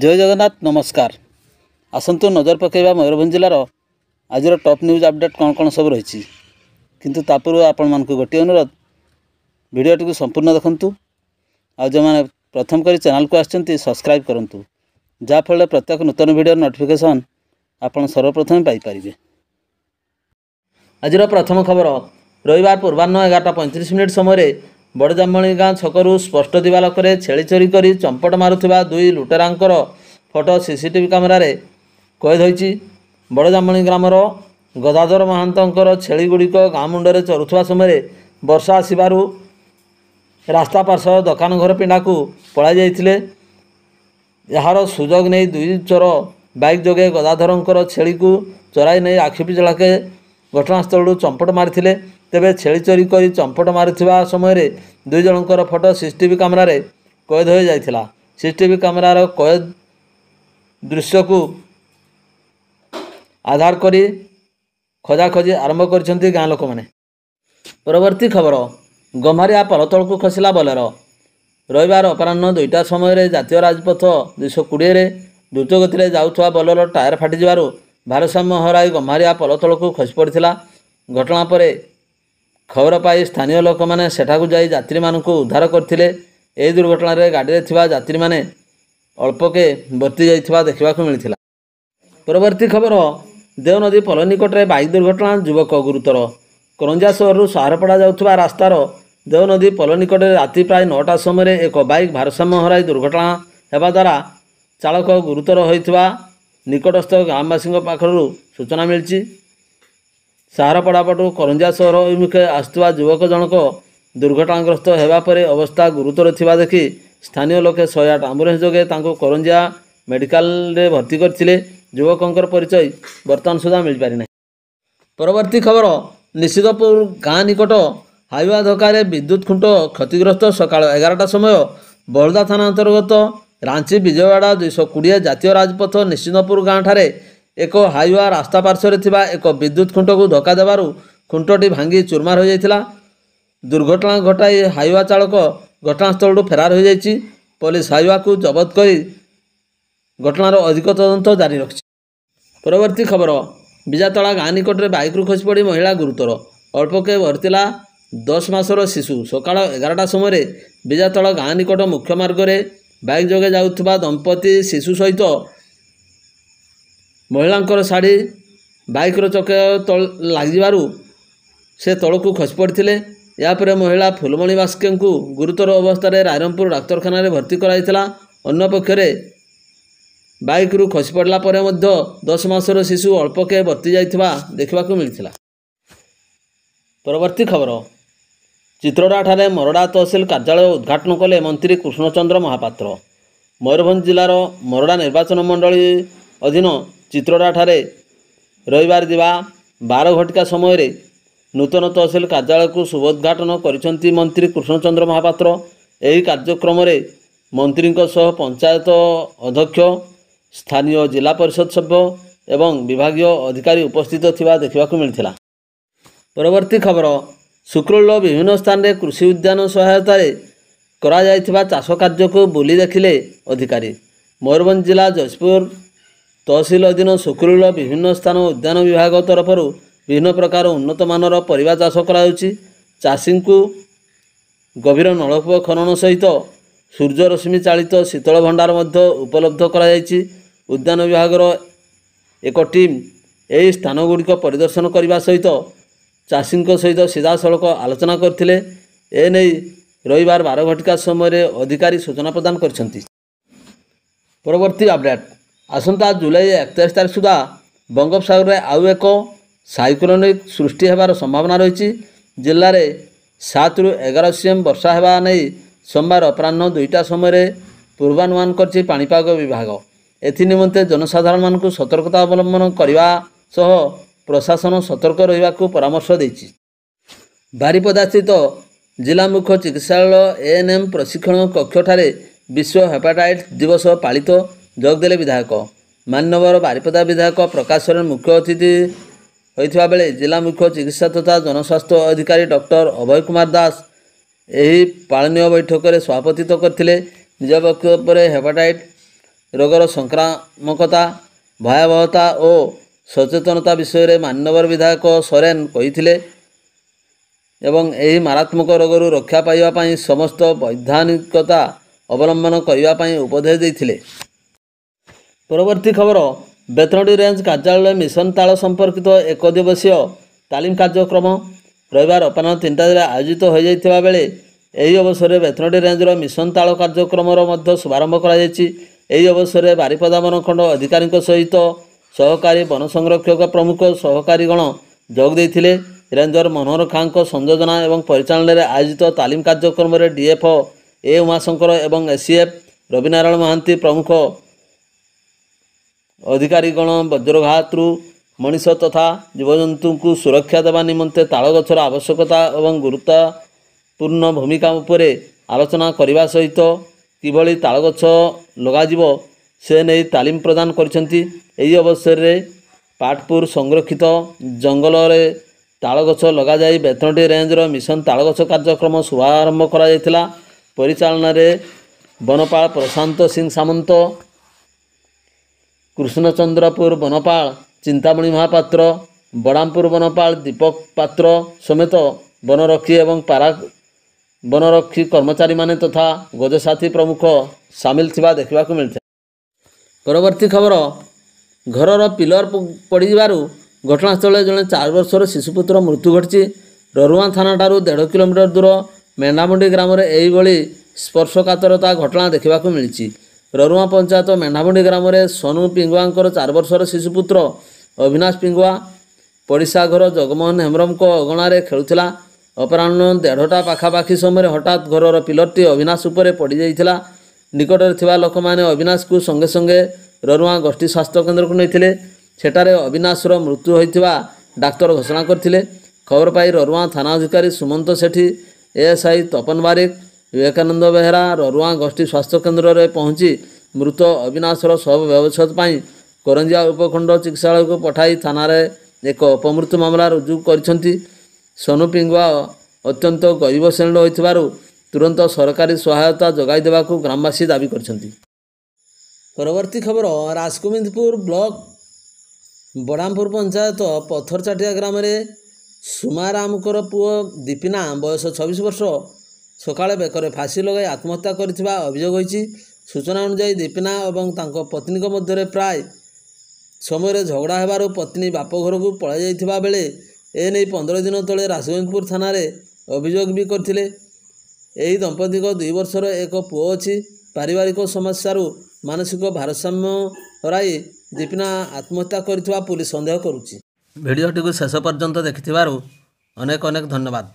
जय जगन्नाथ नमस्कार। आसतु नजर पकेबा मयूरभंज जिलार आज टॉप न्यूज अपडेट कौन कौन सब रही किंतु तापूर्व आपण मानक गोटे अनुरोध वीडियोटी को संपूर्ण देखंतु आ जो मैंने प्रथम करी चैनल को आछंती सब्सक्राइब करंतु जाफल प्रत्येक नूतन वीडियो नोटिफिकेशन आपण सर्वप्रथम पाई परिबे। आज प्रथम खबर रविवार पूर्वाह्न 11:35 समय बड़जामणी गाँ छकरू स्पष्ट दिवालोकरे छेली चोरी करी चंपट मारुथिबा दुई लुटेरांकर फोटो सीसीटीवी कैमेरारे कैद होईची। बड़जामणी ग्रामर गदाधर महांतर छेली गुड़िक गाँ मुंडरे चरुथुवा समय वर्षा आसबारू रास्ता पार्श्व दुकान घर पिंडा को पलाई जाइथिले। यार सुजोग नहीं दुई चोर बाइक जोगे गदाधर छेली को चोराई नहीं आखिपिछड़ाके घटनास्थल चंपट मारी। तेबे छेली चोरी करी चंपट मारुथिबा समय दुई जनकर फोटो सीसीटीवी कैमेरारे कैद हो जाइथिला। सीसीटीवी कैमेरार कैद दृश्य को आधार करी खोजाखोजी आरंभ करिसेंती गाँ लोक माने। परवर्ती खबर गम्हारिया पलतल को खसला बोलेरो। रविवार अपराह्न 2टा समय जातीय राजपथ 220 रे द्रुत गति जाऊथवा बोलेरो टायर फाटी जिबारु भारसाम्य हराई गम्हारिया पलतल को खसी पड़िथिला। घटना पर खबर पाई स्थानीय लोक मैंने सेठाकू जाई यात्री मानक उद्धार करथिले। एही दुर्घटना रे गाड़ी रे थिबा यात्री माने अल्पके बर्ती जाइथिबा देखिबाकू मिलिथिला। परवर्ती खबर देवनदी पल निकट में बाइक दुर्घटना युवक गुरुतर। करंजा सहर साहारपड़ा जाउथबा रास्तार देवनदी पल निकट राति प्राय 9टा समय एक बाइक भारसाम्य हराई दुर्घटना हेबा द्वारा चालक गुरुतर होइथिबा निकटस्थ ग्रामवासी पाखरु सूचना मिली। साहारपड़ा पटू करंजा सहर अभिमुखे आसुवा युवक जनक दुर्घटनाग्रस्त होगा पर अवस्था गुरुतर थिबा देखि स्थानीय लोके 108 आम्बुलेंस जोगे तांको करंजा मेडिकल रे भर्ती करथिले। युवकंकर परिचय वर्तमान सुधा मिल पारि नै। परवर्ती खबर निशिदपुर गाँ निकट हाईवा धक्का विद्युत खुंट क्षतिग्रस्त। सकाळ 11टा समय बलदा थाना अंतर्गत रांची विजयवाड़ा 220 जातीय राजपथ निशिदपुर गाँ ठारे एक हाईवा रास्ता पार्श्व थिबा एक विद्युत खुंट को धक्का देबारु खुंटटी भांगी चूरमार हो जाइथिला। दुर्घटना घटाई हाईवा चालक घटनास्थल फेरार हो जाइछि। पुलिस हाईवा को जबत करी घटनार अधिक तदंत जारी रखिछि। परवर्ती खबर बिजातला गाँ निकट में बाइक रु खसी पड़ी महिला गुरुतर। अल्पके भरतिला 10 मासर शिशु। सकाळ 11टा समय बिजातला गाँ निकट मुख्य मार्ग में बाइक जोगे जाउथबा दंपति शिशु सहित महिलांकर शाढ़ी बाइक्र चके तल लगिबारु से तलू खसी पड़ते। यापर महिला फुलमणि बास्के को गुरुतर अवस्था रायरंगपुर डाक्तरखाना भर्ती कराइथिला। अन्य पक्षरे बाइक रु खसी पड़ला 10 मासर शिशु अल्पके बर्ती जाइथिबा देखिबाकू मिलिथिला। परवर्ती खबर चित्रोड़ा ठारे मोरडा तहसिल कार्यालय उद्घाटन कले मंत्री कृष्णचंद्र महापात्र। मयूरभंज जिलार मोरडा निर्वाचन मंडली अधीन चित्रोड़ा ठारे रविवार दिवा 12 घटिका समय नूतन तहसिल कार्यालय को शुभोद्घाटन करिसेंती मंत्री कृष्णचंद्र महापात्र। एही कार्यक्रम रे मंत्री सह पंचायत अध्यक्ष स्थानीय जिला परिषद सभ्य एवं विभागीय अधिकारी उपस्थित थिबा देखिबाकू मिलिथिला। परवर्ती खबर शुक्रल विभिन्न स्थान रे कृषि उद्यान सहायता करा जायथिबा चाष कार्य को बुली देखिले अधिकारी। मयूरभंज जिला जयपुर तहसिल अधीन शुक्रल विभिन्न स्थान उद्यान विभाग तरफ विभिन्न प्रकार उन्नत मानर परिबा चाष कराउछि। चाषी को गभीर नलकूप खनन सहित सूर्य रश्मि चालित शीतल भंडार मध्य उपलब्ध करा जायछि। उद्यान विभागर एक टीम एही स्थान गुड़िक परिदर्शन करने सहित चाषी सहित सीधा सड़क आलोचना करथिले। एने रविवार 12 घटिका समय अधिकारी सूचना प्रदान करछन्ति। परवर्ती अपडेट आसंता जुलाई 31 तारीख सुधा बंगोपसागर में आउ एक साइक्लोनिक सृष्टि होबार संभावना रही। जिले में 7 ରୁ 11 cm वर्षा होगा नहीं सोमवार अपराह्न 2टा समय पूर्वानुमान करछि पाणीपाग विभाग। एनिमते जनसाधारण मानक सतर्कता अवलंबन करने सह प्रशासन सतर्क रहिबा को परामर्श देछि। बारिपदा स्थित जिला मुख्य चिकित्सालय एएनएम प्रशिक्षण कक्ष ठारे विश्व हेपाटाइटिस दिवस पालित जोगदेले विधायक। मान्यवर बारिपदा विधायक प्रकाश सोरेन मुख्य अतिथि होइथिबा बेले जिला मुख्य चिकित्सा तथा जनस्वास्थ्य अधिकारी डॉक्टर अभय कुमार दास एही पालनीय बैठक में सभापतित्व करथिले। निज वक्तव्य हेपाटाइटिस ରୋଗର ସଂକ୍ରାମକତା ଭୟାବହତା ଓ ସଚେତନତା ବିଷୟରେ ମାନ୍ୟବର ବିଧାୟକ ସୋରେନ କହିଥିଲେ ଏବଂ ଏହି ମାରାତ୍ମକ ରୋଗରୁ ରକ୍ଷା ପାଇବା ପାଇଁ ସମସ୍ତ ବୈଧାନିକତା ଅବଲମ୍ବନ କରିବା ପାଇଁ ଉପଦେଶ ଦେଇଥିଲେ। ପରବର୍ତ୍ତୀ ଖବର, ବେତନଟୀ ରେଞ୍ଜ କାର୍ଯ୍ୟାଳୟରେ ମିଶନ ତାଳ ସମ୍ପର୍କିତ ଏକ ଦିବସୀୟ ତାଲିମ କାର୍ଯ୍ୟକ୍ରମ ରବିବାର ଅପରାହ୍ନ 3ଟାରେ ଆୟୋଜିତ ହୋଇଯାଇଥିବା ବେଳେ ଏହି ଅବସରରେ ବେତନଟୀ ରେଞ୍ଜର ମିଶନ ତାଳ କାର୍ଯ୍ୟକ୍ରମର ମଧ୍ୟ ଶୁଭାରମ୍ଭ କରାଯାଇଛି। ଏହି ଅବସରରେ ବାରିପଦା ବନଖଣ୍ଡ ଅଧିକାରୀଙ୍କ ସହିତ ସହକାରୀ ବନ ସଂରକ୍ଷକ ପ୍ରମୁଖ ସହକାରୀଗଣ ଯୋଗ ଦେଇଥିଲେ। ରେଞ୍ଜର ମନୋହର ଖାଁଙ୍କ ସଂଯୋଜନା ଏବଂ ପରିଚାଳନାରେ ଆୟୋଜିତ ତାଲିମ କାର୍ଯ୍ୟକ୍ରମରେ ଡିଏଫ୍ଓ ଏ ଉମାଶଙ୍କର ଏବଂ ଏସିଏଫ୍ ରବିନାରାୟଣ ମହାନ୍ତି ପ୍ରମୁଖ ଅଧିକାରୀଗଣ ବଜ୍ରଘାତରୁ ମଣିଷ ତଥା ଜୀବଜନ୍ତୁଙ୍କୁ ସୁରକ୍ଷା ଦେବା ନିମନ୍ତେ ତାଳ ଗଛର ଆବଶ୍ୟକତା ଏବଂ ଗୁରୁତ୍ୱପୂର୍ଣ୍ଣ ଭୂମିକା ଉପରେ ଆଲୋଚନା କରିବା ସହିତ କିଭଳି ତାଳ ଗଛ ଲଗାଯିବ ସେ ନେଇ ତାଲିମ ପ୍ରଦାନ କରିଛନ୍ତି। ଏହି ଅବସରରେ ପାଟପୁର ସଂରକ୍ଷିତ ଜଙ୍ଗଲରେ ତାଳ ଗଛ ଲଗାଯାଇ ବେତନଟୀ ରେଞ୍ଜର ମିଶନ ତାଳ ଗଛ କାର୍ଯ୍ୟକ୍ରମ ଶୁଭାରମ୍ଭ କରାଯାଇଥିଲା। ପରିଚାଳନାରେ ବନପାଳ ପ୍ରଶାନ୍ତ ସିଂ ସାମନ୍ତ, କୃଷ୍ଣଚନ୍ଦ୍ରପୁର ବନପାଳ ଚିନ୍ତାମଣି ମହାପାତ୍ର, ବଡ଼ାମପୁର ବନପାଳ ଦୀପକ ପାତ୍ର ସମେତ ବନରକ୍ଷୀ ଏବଂ ପାରା ବନରକ୍ଷୀ କର୍ମଚାରୀମାନେ ତଥା ଗଜସାଥୀ ପ୍ରମୁଖ ସାମିଲ ଥିବା ଦେଖିବାକୁ ମିଳିଥିଲା। ପରବର୍ତ୍ତୀ ଖବର, ଘରର ପିଲର ପଡ଼ିଯିବାରୁ ଘଟଣାସ୍ଥଳରେ ଜଣେ 4 ବର୍ଷର ଶିଶୁପୁତ୍ର ମୃତ୍ୟୁ ଘଟିଛି। ରରୁଆଁ ଥାନାଠାରୁ 1.5 କିଲୋମିଟର ଦୂର ମେଣ୍ଢାମୁଣ୍ଡି ଗ୍ରାମରେ ଏହିଭଳି ସ୍ପର୍ଶକାତରତା ଘଟଣା ଦେଖିବାକୁ ମିଳିଛି। ରରୁଆଁ ପଞ୍ଚାୟତ ମେଣ୍ଢାମୁଣ୍ଡି ଗ୍ରାମରେ ସୋନୁ ପିଙ୍ଗୁଆଙ୍କର 4 ବର୍ଷର ଶିଶୁପୁତ୍ର ଅବିନାଶ ପିଙ୍ଗୁଆ ପଡ଼ିଶା ଘର ଜଗମୋହନ ହେମ୍ରମଙ୍କ ଅଗଣାରେ ଖେଳୁଥିଲା। ଅପରାହ୍ନ 1:30ଟା ପାଖାପାଖି ସମୟରେ ହଠାତ୍ ଘରର ପିଲରଟି ଅବିନାଶ ଉପରେ ପଡ଼ିଯାଇଥିଲା। ନିକଟରେ ଥିବା ଲୋକମାନେ ଅବିନାଶକୁ ସଙ୍ଗେ ସଙ୍ଗେ ରରୁଆଁ ଗୋଷ୍ଠୀ ସ୍ୱାସ୍ଥ୍ୟକେନ୍ଦ୍ରକୁ ନେଇଥିଲେ। ସେଠାରେ ଅବିନାଶର ମୃତ୍ୟୁ ହୋଇଥିବା ଡାକ୍ତର ଘୋଷଣା କରିଥିଲେ। ଖବର ପାଇ ରରୁଆଁ ଥାନା ଅଧିକାରୀ ସୁମନ୍ତ ସେଠୀ, ଏଏସ୍ଆଇ ତପନ ବାରିକ, ବିବେକାନନ୍ଦ ବେହେରା ରରୁଆଁ ଗୋଷ୍ଠୀ ସ୍ୱାସ୍ଥ୍ୟକେନ୍ଦ୍ରରେ ପହଞ୍ଚି ମୃତ ଅବିନାଶର ଶବ ବ୍ୟବଚ୍ଛେଦ ପାଇଁ କରଞ୍ଜିଆ ଉପଖଣ୍ଡ ଚିକିତ୍ସାଳୟକୁ ପଠାଇ ଥାନାରେ ଏକ ଅପମୃତ୍ୟୁ ମାମଲା ରୁଜୁ କରିଛନ୍ତି। ସୋନୁ ପିଙ୍ଗୁଆ ଅତ୍ୟନ୍ତ ଗରିବ ଶ୍ରେଣୀର ହୋଇଥିବାରୁ ତୁରନ୍ତ ସରକାରୀ ସହାୟତା ଯୋଗାଇ ଦେବାକୁ ଗ୍ରାମବାସୀ ଦାବି କରିଛନ୍ତି। ପରବର୍ତ୍ତୀ ଖବର, ରାଜଗୋବିନ୍ଦପୁର ବ୍ଲକ ବଡ଼ାମପୁର ପଞ୍ଚାୟତ ପଥରଚାଟିଆ ଗ୍ରାମରେ ସୁମାରାମଙ୍କର ପୁଅ ଦୀପିନା ବୟସ 26 ବର୍ଷ ସକାଳେ ବେକରେ ଫାଶୀ ଲଗାଇ ଆତ୍ମହତ୍ୟା କରିଥିବା ଅଭିଯୋଗ ହୋଇଛି। ସୂଚନା ଅନୁଯାୟୀ ଦୀପିନା ଏବଂ ତାଙ୍କ ପତ୍ନୀଙ୍କ ମଧ୍ୟରେ ପ୍ରାୟ ସମୟରେ ଝଗଡ଼ା ହେବାରୁ ପତ୍ନୀ ବାପ ଘରକୁ ପଳାଇ ଯାଇଥିବା ବେଳେ ଏନେଇ 15 ଦିନ ତଳେ ରାଜଗୋବିନ୍ଦପୁର ଥାନାରେ ଅଭିଯୋଗ ବି କରିଥିଲେ। ଏହି ଦମ୍ପତିଙ୍କ 2 ବର୍ଷର ଏକ ପୁଅ ଅଛି। ପାରିବାରିକ ସମସ୍ୟାରୁ ମାନସିକ ଭାରସାମ୍ୟ ହରାଇ ଦୀପିନା ଆତ୍ମହତ୍ୟା କରିଥିବା ପୁଲିସ ସନ୍ଦେହ କରୁଛି। ଭିଡ଼ିଓଟିକୁ ଶେଷ ପର୍ଯ୍ୟନ୍ତ ଦେଖିଥିବାରୁ ଅନେକ ଅନେକ ଧନ୍ୟବାଦ।